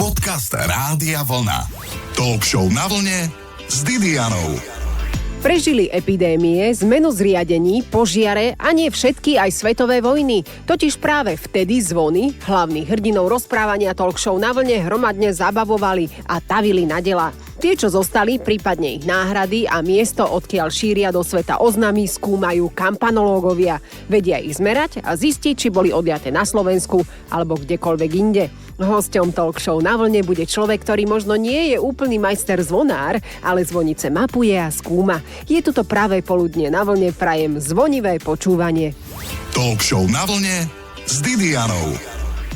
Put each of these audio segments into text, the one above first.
Podcast Rádia Vlna. Talk show na vlne s Didianou. Prežili epidémie, zmenu zriadení, požiare a nie všetky aj svetové vojny. Totiž práve vtedy zvony hlavných hrdinov rozprávania talk show na vlne hromadne zabavovali a tavili na dela. Tie, čo zostali, prípadne ich náhrady a miesto, odkiaľ šíria do sveta oznámy, skúmajú kampanológovia. Vedia ich zmerať a zistiť, či boli odliaté na Slovensku alebo kdekoľvek inde. Hosťom talk show na vlne bude človek, ktorý možno nie je úplný majster zvonár, ale zvonice mapuje a skúma. Je tu to pravé poludnie na vlne, prajem zvonivé počúvanie. Talk show na vlne s Didianou.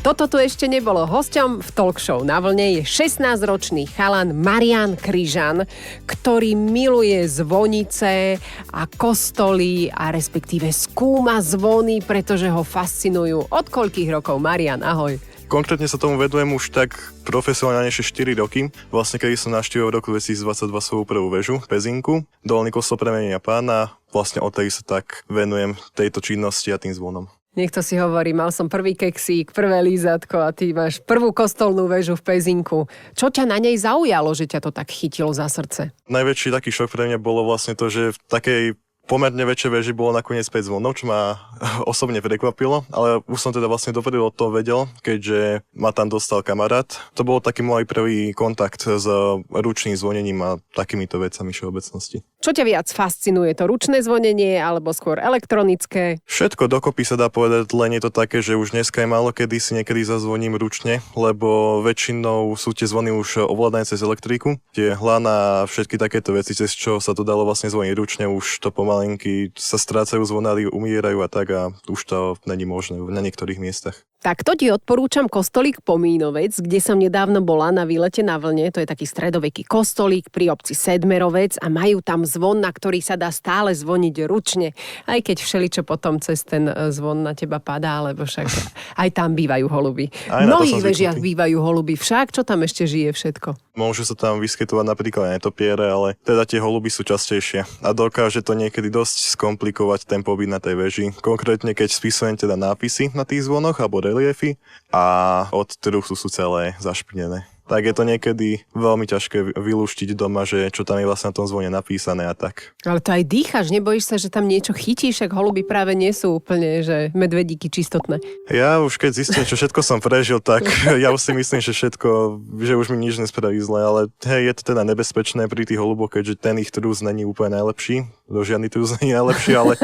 Toto tu ešte nebolo. Hosťom v talk show na vlne je 16-ročný chalan Marián Križan, ktorý miluje zvonice a kostoly a respektíve skúma zvony, pretože ho fascinujú. Od koľkých rokov, Marián? Ahoj. Konkrétne sa tomu vedujem už tak profesionálnejšie 4 roky. Vlastne kedy som navštívil v roku 2022 svoju prvú väžu, Pezinku, Dolný kostol Premenenia Pána. Vlastne odtedy sa tak venujem tejto činnosti a tým zvonom. Niekto si hovorí, mal som prvý keksík, prvé lízatko a ty máš prvú kostolnú väžu v Pezinku. Čo ťa na nej zaujalo, že ťa to tak chytilo za srdce? Najväčší taký šok pre mňa bolo vlastne to, že v takej pomerne väčšej väži bolo nakoniec 5 zvonov, čo ma osobne prekvapilo, ale už som teda vlastne dopredu o to vedel, keďže ma tam dostal kamarát. To bol taký môj prvý kontakt s ručným zvonením a takýmito vecami všeobecnosti. Čo ťa viac fascinuje, to ručné zvonenie alebo skôr elektronické? Všetko dokopy sa dá povedať, len je to také, že už dneska je málo kedy si niekedy zazvoním ručne, lebo väčšinou sú tie zvony už ovládané cez elektriku. Tie hlána a všetky takéto veci, cez čo sa to dalo vlastne zvoniť ručne, už to pomalinky sa strácajú zvonári, umierajú a tak a už to není možné na niektorých miestach. Tak to ti odporúčam kostolík Pomínovec, kde som nedávno bola na výlete na vlne. To je taký stredoveký kostolík pri obci Sedmerovec a majú tam zvon, na ktorý sa dá stále zvoniť ručne. Aj keď všeličo potom cez ten zvon na teba padá, lebo však aj tam bývajú holuby. V mnohých vežiach bývajú holuby, však čo tam ešte žije všetko? Môžu sa tam vyskytovať napríklad aj netopiere, ale teda tie holuby sú častejšie a dokáže to niekedy dosť skomplikovať ten pobyt na tej veži. Konkrétne keď spisujem teda nápisy na tých zvonoch alebo reliefy a od trusu sú celé zašpinené. Tak je to niekedy veľmi ťažké vylúštiť doma, že čo tam je vlastne na tom zvone napísané a tak. Ale to aj dýcháš, nebojíš sa, že tam niečo chytíš, ak holuby práve nie sú úplne, že medvedíky čistotné. Ja už keď zistím, čo všetko som prežil, tak ja už si myslím, že všetko, že už mi nič nespraví zle, ale hej, je to teda nebezpečné pri tých holuboch, keďže ten ich trus není úplne najlepší. Žiadny trus není najlepší, ale...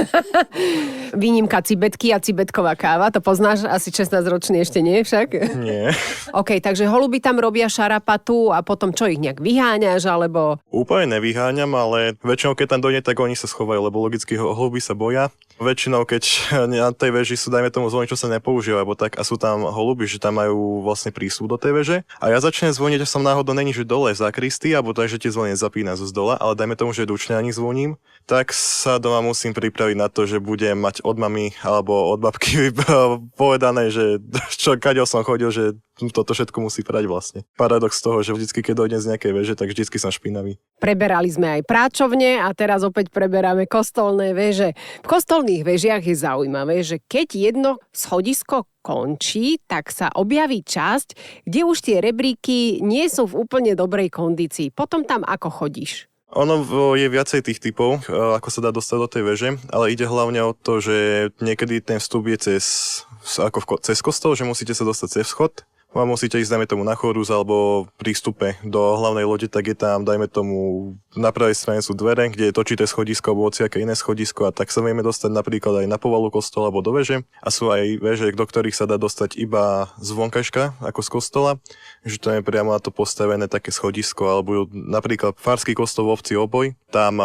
Výnimka cibetky a cibetková káva, to poznáš, asi 16-ročný ešte nie však? Nie. OK, takže holuby tam robia šarapatu a potom čo, ich nejak vyháňaš, alebo... Úplne nevyháňam, ale väčšinou keď tam dojde, tak oni sa schovajú, lebo logicky holuby sa boja. Väčšinou, keď na tej veži sú, dajme tomu, zvony, čo sa nepoužíva, alebo tak, a sú tam holuby, že tam majú vlastne prístup do tej veže. A ja začnem zvoniť, že som náhodou není, že dole v zakristii, alebo tak, že tie zvony zapína zo zdola, ale dajme tomu, že ručne ani zvoním, tak sa doma musím pripraviť na to, že budem mať od mamy alebo od babky povedané, že čo, kadeľ som chodil, že toto všetko musí prať vlastne. Paradox toho, že vždycky, keď dojdem z nejakej veže, tak vždycky som špinavý. Preberali sme aj práčovne a teraz opäť preberáme kostolné veže. V kostolných vežiach je zaujímavé, že keď jedno schodisko končí, tak sa objaví časť, kde už tie rebríky nie sú v úplne dobrej kondícii. Potom tam ako chodíš? Ono je viacej tých typov, ako sa dá dostať do tej veže, ale ide hlavne o to, že niekedy ten vstup je cez kostol, že musíte sa dostať cez vchod. A musíte ísť, dajme tomu, na chorus alebo prístupe do hlavnej lode, tak je tam, dajme tomu, na pravej strane sú dvere, kde je točité schodisko alebo hociaké iné schodisko a tak sa vieme dostať napríklad aj na povalu kostola alebo do veže. A sú aj veže, do ktorých sa dá dostať iba z vonkajška, ako z kostola, že to je priamo na to postavené také schodisko, alebo napríklad farský kostol v obci Oboj, tam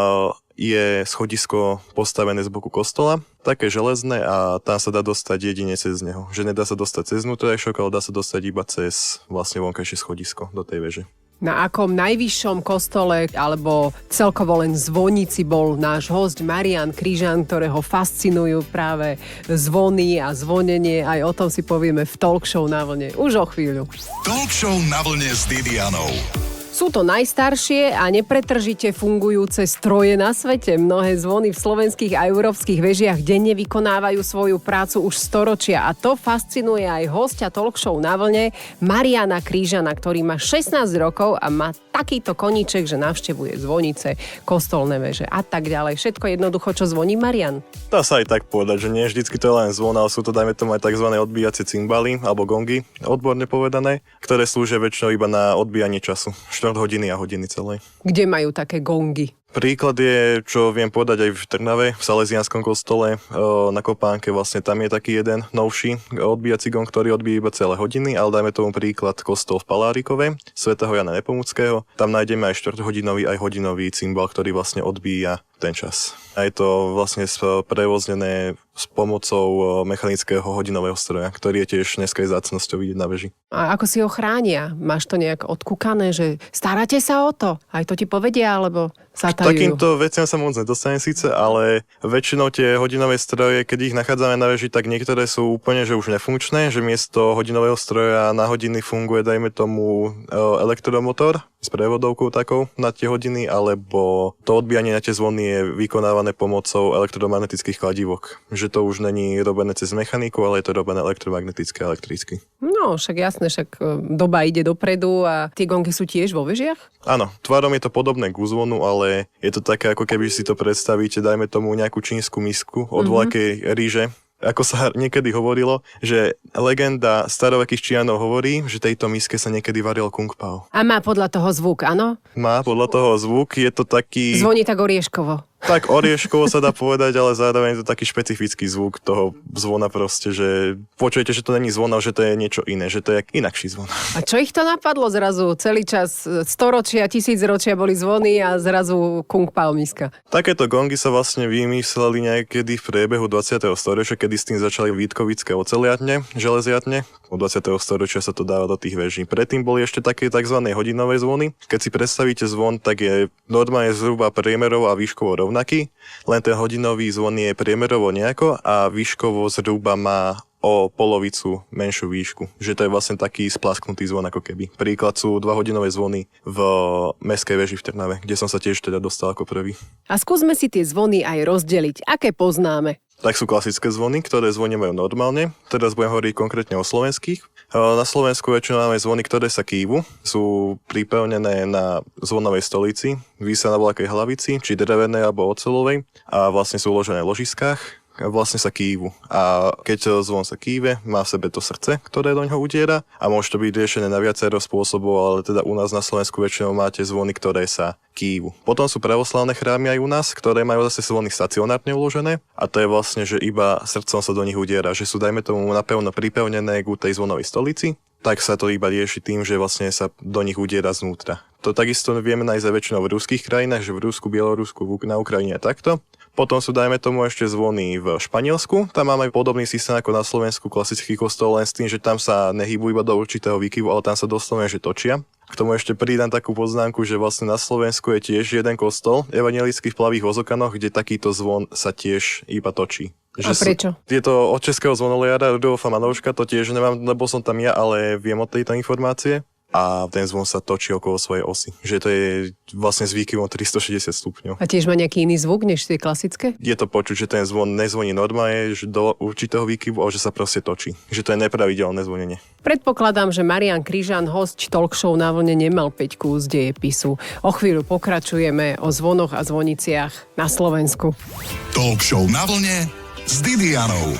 je schodisko postavené z boku kostola, také železné a tam sa dá dostať jedine cez neho. Že nedá sa dostať cez vnútrajšok, ale dá sa dostať iba cez vlastne vonkajšie schodisko do tej veže. Na akom najvyššom kostole alebo celkovo len zvonici bol náš hosť Marián Križan, ktorého fascinujú práve zvony a zvonenie. Aj o tom si povieme v talk show na vlne už o chvíľu. Talk show na vlne s Didianou. Sú to najstaršie a nepretržite fungujúce stroje na svete. Mnohé zvony v slovenských a európskych vežiach denne vykonávajú svoju prácu už storočia a to fascinuje aj hostia talk show Na vlne Mariana Krížana, ktorý má 16 rokov a má takýto koníček, že navštevuje zvonice, kostolné veže a tak ďalej. Všetko jednoducho, čo zvoní Marian. Dá sa aj tak povedať, že nie vždycky to je len zvon, ale sú to, dajme tomu, aj tzv. Odbíjacie cymbaly alebo gongy, odborne povedané, ktoré slúžia väčšinou iba na odbíjanie času. 4 hodiny a hodiny celé. Kde majú také gongy? Príklad je, čo viem povedať aj v Trnave, v Salesianskom kostole na Kopánke, vlastne tam je taký jeden novší odbíjací gong, ktorý odbíja iba celé hodiny, ale dajme tomu príklad kostol v Palárikove, svätého Jana Nepomuckého. Tam nájdeme aj 4-hodinový, aj hodinový cymbal, ktorý vlastne odbíja ten čas. A je to vlastne prevoznené s pomocou mechanického hodinového stroja, ktorý je tiež dneska vzácnosťou vidieť na veži. A ako si ho chránia? Máš to nejak odkúkané, že staráte sa o to? Aj to ti povedia, alebo zatajujú? Takýmto veciam sa moc nedostane síce, ale väčšinou tie hodinové stroje, keď ich nachádzame na veži, tak niektoré sú úplne že už nefunkčné, že miesto hodinového stroja na hodiny funguje, dajme tomu, elektromotor s prevodovkou takou na tie hodiny, alebo to odbíjanie na tie zvony je vykonávané pomocou elektromagnetických kladívok. Že to už není robené cez mechaniku, ale je to robené elektromagneticky a elektricky. No, však jasné, však doba ide dopredu a tie gongy sú tiež vo vežiach? Áno, tvarom je to podobné k úzvonu, ale je to také, ako keby si to predstavíte, dajme tomu nejakú čínsku misku od voľakej ríže. Ako sa niekedy hovorilo, že legenda starovekých Číňanov hovorí, že tejto miske sa niekedy varil kung pao. A má podľa toho zvuk, áno? Má podľa toho zvuk, je to taký... Zvoní tak orieškovo. Tak orieškovo sa dá povedať, ale zároveň je to taký špecifický zvuk toho zvona proste, že počujete, že to není zvon, ale že to je niečo iné, že to je inakší zvon. A čo ich to napadlo zrazu? Celý čas, storočia, tisícročia boli zvony a zrazu kung pao miska. Takéto gongy sa vlastne vymysleli niekedy v priebehu 20. storočia, kedy s tým začali vítkovické oceliatne, železiatne. Od 20. storočia sa to dáva do tých veží. Predtým boli ešte také tzv. Hodinové zvony. Keď si predstavíte zvon, tak je normálne zhruba priemerovo a výškovo rovnaký, len ten hodinový zvon je priemerovo nejako a výškovo zhruba má o polovicu menšiu výšku. Že to je vlastne taký splasknutý zvon ako keby. Príklad sú 2-hodinové zvony v mestskej veži v Trnave, kde som sa tiež teda dostal ako prvý. A skúsme si tie zvony aj rozdeliť. Aké poznáme? Tak sú klasické zvony, ktoré zvonievajú normálne. Teraz budem hovoriť konkrétne o slovenských. Na Slovensku väčšinou máme zvony, ktoré sa kývu. Sú pripevnené na zvonovej stolici, vísia na voľakej hlavici, či drevenej alebo oceľovej a vlastne sú uložené v ložiskách. Vlastne sa kývu. A keď zvon sa kýve, má v sebe to srdce, ktoré do ňoho udiera a môže to byť riešené na viacero spôsobov, ale teda u nás na Slovensku väčšinou máte zvony, ktoré sa kývu. Potom sú pravoslavné chrámy aj u nás, ktoré majú zase zvony stacionárne uložené a to je vlastne, že iba srdcom sa do nich udiera, že sú dajme tomu napevno pripevnené k tej zvonovej stolici, tak sa to iba rieši tým, že vlastne sa do nich udiera znútra. To takisto vieme nájsť aj väčšinou v ruských krajinách, že v Rusku, Bielorusku, na Ukrajine a takto. Potom sú, dajme tomu, ešte zvony v Španielsku. Tam máme podobný systém ako na Slovensku, klasický kostol, len s tým, že tam sa nehybujú iba do určitého výkyvu, ale tam sa doslovene, že točia. K tomu ešte pridám takú poznámku, že vlastne na Slovensku je tiež jeden kostol evangelický v Plavých Vozokanoch, kde takýto zvon sa tiež iba točí. A prečo? Je to od českého zvonoliara Rudolfa Manouška, to tiež nemám, lebo som tam ja, ale viem od tejto informácie. A ten zvon sa točí okolo svojej osy. Že to je vlastne s výkyvom 360 stupňov. A tiež má nejaký iný zvuk než tie klasické? Je to počuť, že ten zvon nezvoní normálne, že do určitého výkyvu, ale že sa proste točí. Že to je nepravidelné zvonenie. Predpokladám, že Marian Krížan, hosť talk show Na vlne, nemal 5 z dejepisu. O chvíľu pokračujeme o zvonoch a zvoniciach na Slovensku. Talk show Na vlne s Didianou.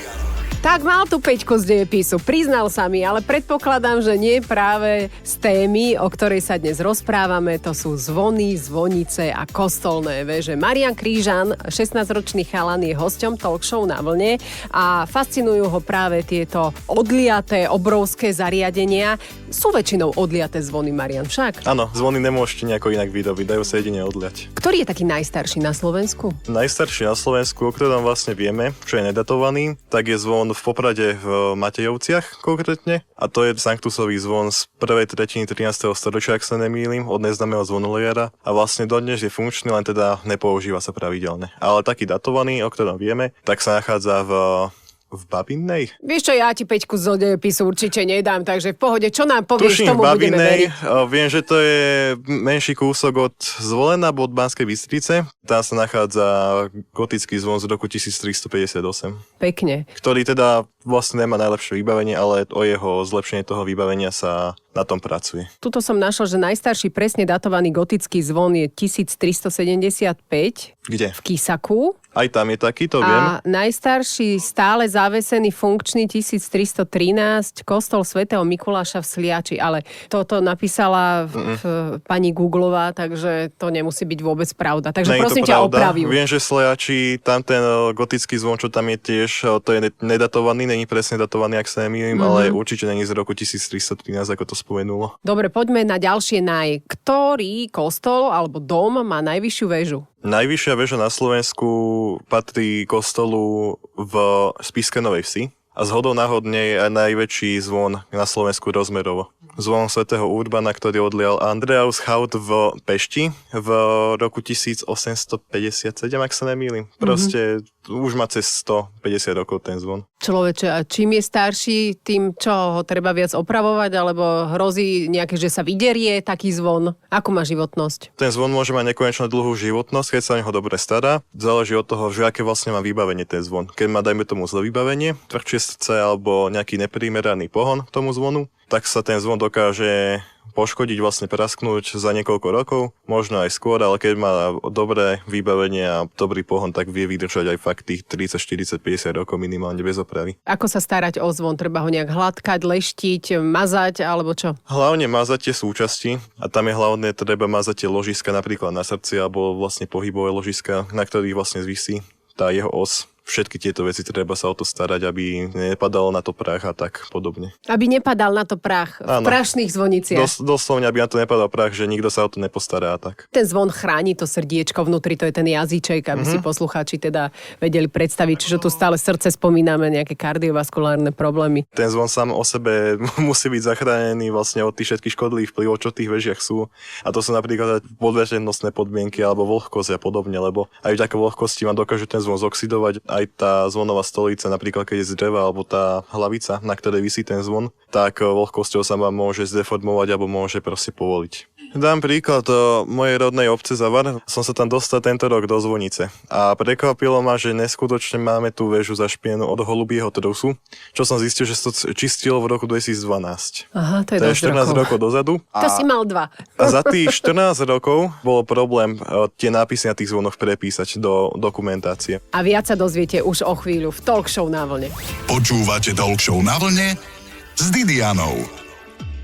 Tak mal tu 5 z dejepisu, priznal sa mi, ale predpokladám, že nie práve z témy, o ktorej sa dnes rozprávame, to sú zvony, zvonice a kostolné veže. Marian Krížan, 16-ročný chalan, je hosťom talk show Na vlne a fascinujú ho práve tieto odliaté, obrovské zariadenia. Sú väčšinou odliaté zvony, Marian, však? Áno, zvony nemôžete nejako inak vyrobiť, dajú sa jedine odliať. Ktorý je taký najstarší na Slovensku? Najstarší na Slovensku, o ktorom vlastne vieme, čo je nedatovaný, tak je zvon v Poprade v Matejovciach konkrétne a to je sanktusový zvon z prvej tretiny 13. storočia, ak sa nemýlim, od neznámeho zvonoliara a vlastne dodnes je funkčný, len teda nepoužíva sa pravidelne. Ale taký datovaný, o ktorom vieme, tak sa nachádza v v Babinnej. Vieš čo, ja ti Peťku z dejepisu určite nedám, takže v pohode, čo nám povieš, Tuším, tomu v budeme Babinej, veriť. viem, že to je menší kúsok od Zvolena, alebo od Banskej Bystrice. Tam sa nachádza gotický zvon z roku 1358, Pekne. ktorý teda vlastne nemá najlepšie vybavenie, ale o jeho zlepšenie toho vybavenia sa na tom pracuje. Tuto som našla, že najstarší presne datovaný gotický zvon je 1375 Kde? v Kisaku. Aj tam je taký, to viem. A najstarší stále zavesený funkčný 1313 kostol svätého Mikuláša v Sliači, ale toto napísala pani Googlová, takže to nemusí byť vôbec pravda. Takže Nie je to prosím ťa, pravda. opraviu. Viem, že Sliači, tam ten gotický zvon, čo tam je tiež, to je nedatovaný, není presne datovaný, ak sa nemýlim, ale určite není z roku 1313, ako to spomenulo. Dobre, poďme na ďalšie Ktorý kostol alebo dom má najvyššiu väžu? Najvyššia väža na Slovensku patrí kostolu v Spišskej Novej Vsi a zhodou náhodne je aj najväčší zvon na Slovensku rozmerovo. Zvon svätého Urbana, ktorý odlial Andreas Haut v Pešti v roku 1857, ak sa nemýlim. Proste už má cez 150 rokov ten zvon. Človeče, a čím je starší, tým čo ho treba viac opravovať, alebo hrozí nejaké, že sa vyderie taký zvon? Ako má životnosť? Ten zvon môže mať nekonečne dlhú životnosť, keď sa o neho dobre stará. Záleží od toho, že aké vlastne má vybavenie ten zvon. Keď má, dajme tomu, zlé vybavenie, tvrdšie srdce alebo nejaký neprimeraný pohon k tomu zvonu, tak sa ten zvon dokáže poškodiť, vlastne prasknúť za niekoľko rokov, možno aj skôr, ale keď má dobré vybavenie a dobrý pohon, tak vie vydržať aj fakt tých 30, 40, 50 rokov minimálne bez opravy. Ako sa starať o zvon? Treba ho nejak hladkať, leštiť, mazať, alebo čo? Hlavne mazať tie súčasti a tam je hlavne treba mazať tie ložiska napríklad na srdci alebo vlastne pohybové ložiska, na ktorých vlastne zvisí tá jeho os. Všetky tieto veci treba sa o to starať, aby nepadalo na to prach a tak podobne. Aby nepadal na to prach v prašných zvoniciach. Doslovne, aby na to nepadal prach, že nikto sa o to nepostará a tak. Ten zvon chráni to srdiečko vnútri, to je ten jazyček, aby si poslucháči teda vedeli predstaviť, čiže tu stále srdce spomíname, nejaké kardiovaskulárne problémy. Ten zvon sám o sebe musí byť zachránený vlastne od tých všetkých škodlivých vplyvov, čo v tých vežiach sú. A to sú napríklad podveternostné podmienky alebo vlhkosť a podobne, lebo aj vďaka vlhkosti vám dokáže ten zvon zoxidovať. Aj tá zvonová stolica, napríklad keď je z dreva, alebo tá hlavica, na ktorej visí ten zvon, tak vlhkosťou sa vám môže zdeformovať alebo môže proste povoliť. Dám príklad mojej rodnej obce Zavar. Som sa tam dostal tento rok do zvonice a prekvapilo ma, že neskutočne máme tú väžu zašpienú od holubieho trusu, čo som zistil, že sa to čistilo v roku 2012. Aha, to je To je 14 rokov dozadu. To si mal 2. A za tých 14 rokov bol problém tie nápisy na tých zvonoch prepísať do dokumentácie. A viac sa dozviete už o chvíľu v Talk Show na vlne. Počúvate Talk Show na vlne s Didianou.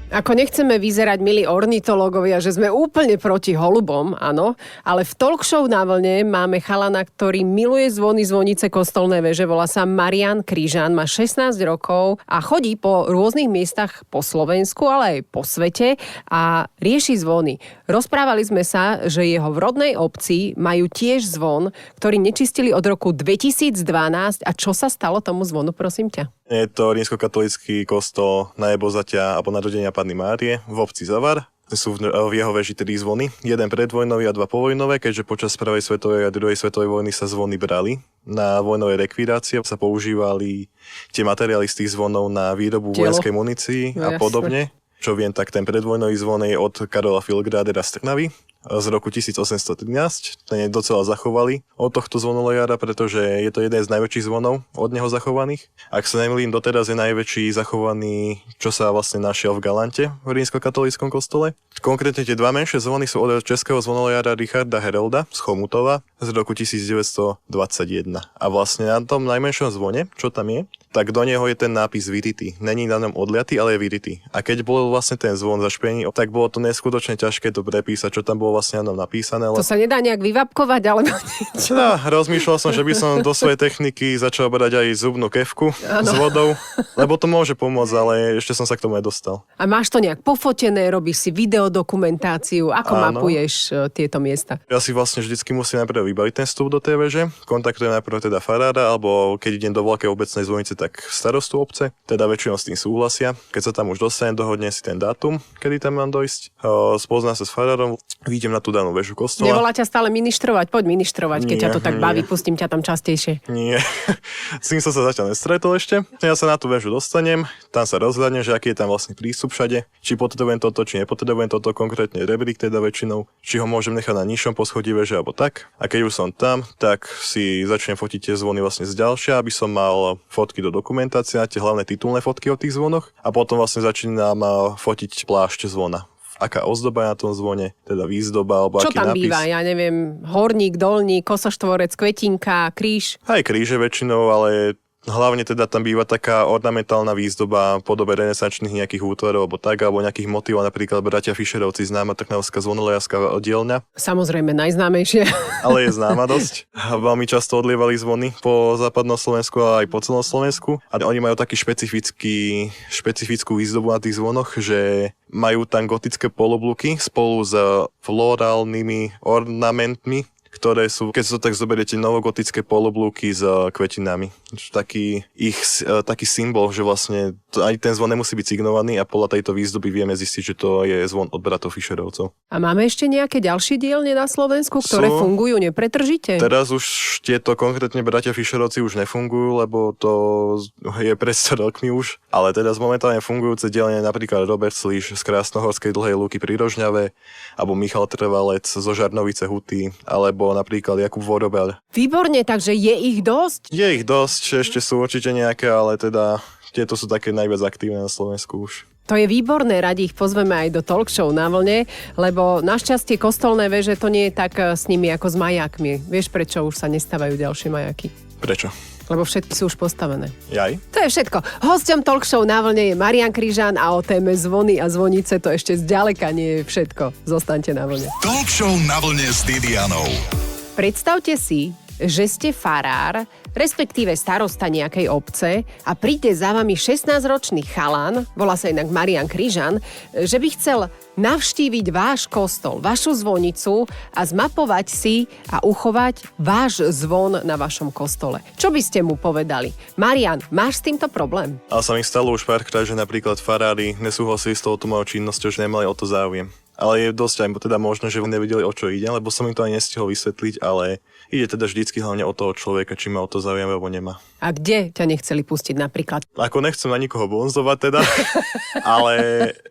Ako nechceme vyzerať, milí ornitológovia, že sme úplne proti holubom, áno, ale v Talk Show na vlne máme chalana, ktorý miluje zvony, zvonice, kostolné veže, volá sa Marián Kryžan, má 16 rokov a chodí po rôznych miestach po Slovensku, ale aj po svete a rieši zvony. Rozprávali sme sa, že jeho v rodnej obci majú tiež zvon, ktorý nečistili od roku 2012 a čo sa stalo tomu zvonu, prosím ťa? Je to rímskokatolícky kostol Najebozatia a Ponarodenia Panny Márie v obci Zavar. Sú v jeho veži 3 zvony, jeden predvojnový a 2 povojnové, keďže počas prvej svetovej a druhej svetovej vojny sa zvony brali. Na vojnové rekvidácie sa používali tie materiály z tých zvonov na výrobu vojenskej munícii a podobne. Čo viem, tak ten predvojnový zvon je od Karola Filgrádera z Trnavy z roku 1813. Ten je docela zachovali od tohto zvonolojára, pretože je to jeden z najväčších zvonov od neho zachovaných. Ak sa nemýlim, doteraz je najväčší zachovaný, čo sa vlastne našiel v Galante v rímskokatolíckom kostole. Konkrétne tie 2 menšie zvony sú od českého zvonolojára Richarda Herolda z Chomutova z roku 1921. A vlastne na tom najmenšom zvone, čo tam je, tak do neho je ten nápis vyritý. Není na ňom odliatý, ale je vyritý. A keď bol vlastne ten zvon zašpený, tak bolo to neskutočne ťažké to prepísať, čo tam bolo vlastne na ňom napísané. To sa nedá nejak vyvapkovať, alebo niečo? No, rozmýšľal som, že by som do svojej techniky začal brať aj zubnú kefku s vodou, lebo to môže pomôcť, ale ešte som sa k tomu nedostal. A máš to nejak pofotené, robíš si videodokumentáciu, ako mapuješ tieto miesta? Ja si vlastne vždycky musím najprv vybaviť ten vstup do tej veže, kontaktujem najprv teda farára, alebo keď idem do veľkej obecnej zvonice, tak starostu obce, teda väčšinou s tým súhlasia. Keď sa tam už dostanem, dohodne si ten dátum, kedy tam mám dojsť. Spozná sa s farárom, vidím na tú danú väžu kostola. Nevolá ťa stále ministrovať? Poď ministrovať, keď ťa to tak baví, pustím ťa tam častejšie. Nie, s tým som sa zatiaľ nestretol ešte. Ja sa na tú väžu dostanem, tam sa rozhľadnem, že aký je tam vlastne prístup všade, či potrebujem toto, či nepotrebujem toto, konkrétne rebrík teda väčšinou, či ho môžem nechať na nižšom poschodí veže alebo tak. A keď už som tam, tak si začnem fotiť tie zvony vlastne z ďalšia, aby som mal fotky do dokumentácie, tie hlavné titulné fotky o tých zvonoch a potom vlastne začínam fotiť plášť zvona. Aká ozdoba je na tom zvone, teda výzdoba alebo čo aký nápis. Čo tam býva? Ja neviem, horník, dolník, kosoštvorec, kvetinka, kríž? Aj kríže väčšinou, ale hlavne teda tam býva taká ornamentálna výzdoba v podobe renesančných nejakých útvarov alebo nejakých motivov, napríklad bratia Fischerovci, známa trnavská zvonolejárska dielňa. Samozrejme najznámejšie. Ale je známa dosť. Veľmi často odlievali zvony po západnom Slovensku a aj po celom Slovensku. A oni majú taký špecifickú výzdobu na tých zvonoch, že majú tam gotické polobluky spolu s florálnymi ornamentmi, ktoré sú, keď sa to tak zoberiete, novogotické poloblúky s kvetinami. Taký symbol, že vlastne ani ten zvon nemusí byť signovaný a podľa tejto výzdoby vieme zistiť, že to je zvon od bratov Fischerovcov. A máme ešte nejaké ďalšie dielne na Slovensku, ktoré fungujú nepretržite? Teraz už tieto konkrétne bratia Fischerovci už nefungujú, lebo to je pred 100 rokmi už. Ale teraz momentálne fungujúce dielne napríklad Robert Slíš z Krásnohorskej Dlhej Lúky pri Rožňave, alebo Michal Trvalec zo Žarnovice Huty, alebo napríklad Jakub Vorobel. Výborne, takže je ich dosť? Je ich dosť, ešte sú určite nejaké, ale teda tieto sú také najviac aktívne na Slovensku už. To je výborné, radi ich pozveme aj do talk show na vlne, lebo našťastie kostolné veže to nie je tak s nimi ako s majákmi. Vieš, prečo už sa nestávajú ďalšie majáky? Prečo? Lebo všetky sú už postavené. Jaj? To je všetko. Hosťom talk show na vlne je Marián Kryžan a o téme zvony a zvonice to ešte zďaleka nie je všetko. Zostaňte na vlne. Talk show na vlne s Didianou. Predstavte si, že ste farár, respektíve starosta nejakej obce a príde za vami 16-ročný chalan, volá sa inak Marián Kryžan, že by chcel navštíviť váš kostol, vašu zvonicu a zmapovať si a uchovať váš zvon na vašom kostole. Čo by ste mu povedali? Marián, máš s týmto problém? Ale sa mi stalo už párkrát, že napríklad farári nesúhlasili s touto mojou činnosťou, že nemali o to záujem. Ale je dosť aj teda možné, že nevedeli, o čo ide, lebo som im to aj nestihol vysvetliť, ale ide teda vždycky hlavne o toho človeka, či má o to záujem, alebo nemá. A kde ťa nechceli pustiť napríklad? Ako nechcem na nikoho bonzovať teda, ale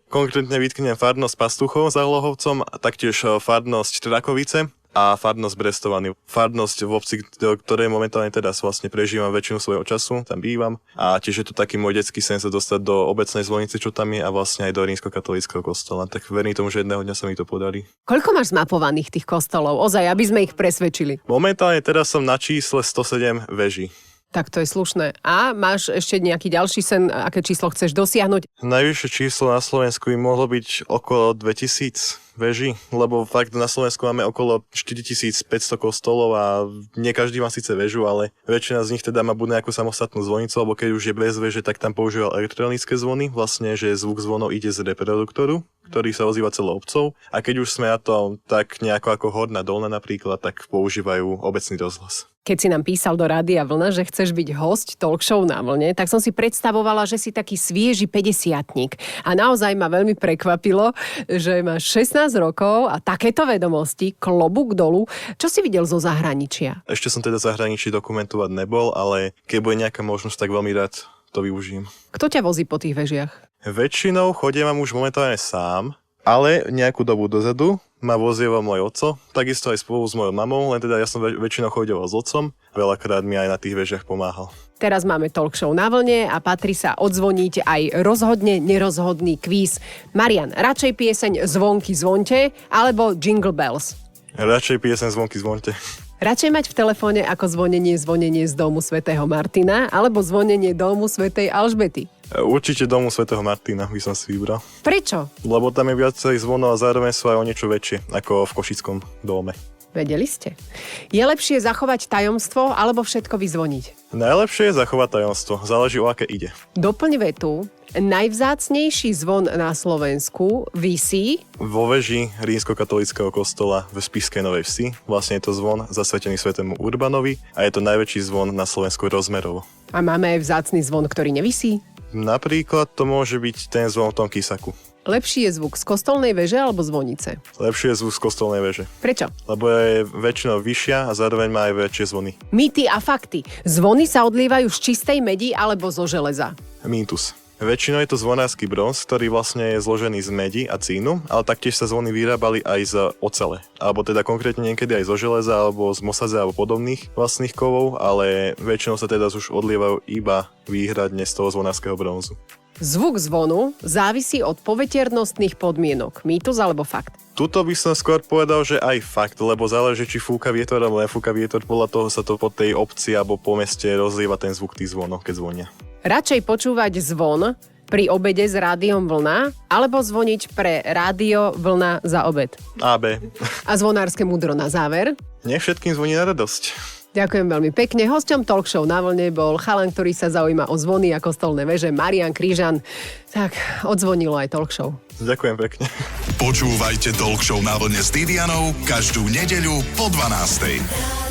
konkrétne vytknem farnosť Pastuchov za Hlohovcom, a taktiež farnosť Trakovice a farnosť Brestovany. Farnosť v obci, ktorej momentálne teraz vlastne prežívam väčšinu svojho času, tam bývam. A tiež je to taký môj detský sen sa dostať do obecnej zvonice, čo tam je, a vlastne aj do rímskokatolíckeho kostola. Tak verím tomu, že jedného dňa sa mi to podarí. Koľko máš zmapovaných tých kostolov? Ozaj, aby sme ich presvedčili. Momentálne teraz som na čísle 107 veží. Tak to je slušné. A máš ešte nejaký ďalší sen, aké číslo chceš dosiahnuť? Najvyššie číslo na Slovensku by mohlo byť okolo 2000 veží, lebo fakt na Slovensku máme okolo 4500 kostolov a nie každý má síce väžu, ale väčšina z nich teda má buď nejakú samostatnú zvonicu, alebo keď už je bez veže, tak tam používal elektronické zvony, vlastne, že zvuk zvonov ide z reproduktoru, ktorý sa ozýva celou obcov, a keď už sme na to tak nejako ako Horná Dolná napríklad, tak používajú obecný rozhlas. Keď si nám písal do Rádia Vlna, že chceš byť hosť talk show na vlne, tak som si predstavovala, že si taký svieži 50-tník. A naozaj ma veľmi prekvapilo, že máš 16 rokov a takéto vedomosti, klobúk dolu. Čo si videl zo zahraničia? Ešte som teda zahraničí dokumentovať nebol, ale keď bude nejaká možnosť, tak veľmi rád to využijem. Kto ťa vozí po tých vežiach? Väčšinou chodím už momentálne sám, ale nejakú dobu dozadu ma vozieval môj oco, takisto aj spolu s mojou mamou, len teda ja som väčšinou chodieval s otcom, veľakrát mi aj na tých vežiach pomáhal. Teraz máme talk show na vlne a patrí sa odzvoniť aj rozhodne nerozhodný kvíz. Marián, radšej pieseň Zvonky zvonte alebo Jingle Bells? Radšej pieseň Zvonky zvonte. Radšej mať v telefóne ako zvonenie z domu svätého Martina alebo zvonenie domu svätej Alžbety? Určite domu svätého Martina by som si vybral. Prečo? Lebo tam je viacej zvonov a zároveň sú aj o niečo väčšie ako v Košickom dome. Vedeli ste? Je lepšie zachovať tajomstvo alebo všetko vyzvoniť? Najlepšie je zachovať tajomstvo, záleží o aké ide. Doplň vetu. Najvzácnejší zvon na Slovensku visí... Vo veži rímskokatolického kostola v Spišskej Novej Vsi. Vlastne je to zvon zasvetený svätému Urbanovi a je to najväčší zvon na Slovensku rozmerovo. A máme aj vzácny zvon, ktorý nevisí? Napríklad to môže byť ten zvon v tom Kisaku. Lepší je zvuk z kostolnej veže alebo zvonice? Lepšie je zvuk z kostolnej veže. Prečo? Lebo je väčšinou vyššia a zároveň má aj väčšie zvony. Mýty a fakty. Zvony sa odlievajú z čistej medi alebo zo železa? Mýtus. Väčšinou je to zvonársky bronz, ktorý vlastne je zložený z medi a cínu, ale taktiež sa zvony vyrábali aj z ocele. Alebo teda konkrétne niekedy aj zo železa, alebo z mosadze, alebo podobných vlastných kovov, ale väčšinou sa teda už odlievajú iba výhradne z toho zvonárskeho bronzu. Zvuk zvonu závisí od poveternostných podmienok. Mýtus alebo fakt? Tuto by som skôr povedal, že aj fakt, lebo záleží, či fúka vietor alebo nefúka vietor, podľa toho sa to po tej obci alebo po meste rozlieva ten zvuk tých zvonov, keď zvonia. Radšej počúvať zvon pri obede s rádiom Vlna alebo zvoniť pre rádio Vlna za obed? AB. A zvonárske múdro na záver? Nech všetkým zvoní na radosť. Ďakujem veľmi pekne. Hosťom Talk Show na vlne bol chalan, ktorý sa zaujíma o zvony a kostolné veže, Marián Krížan. Tak, odzvonilo aj Talk Show. Ďakujem pekne. Počúvajte Talk Show na vlne s Didianou každú nedeľu po 12:00.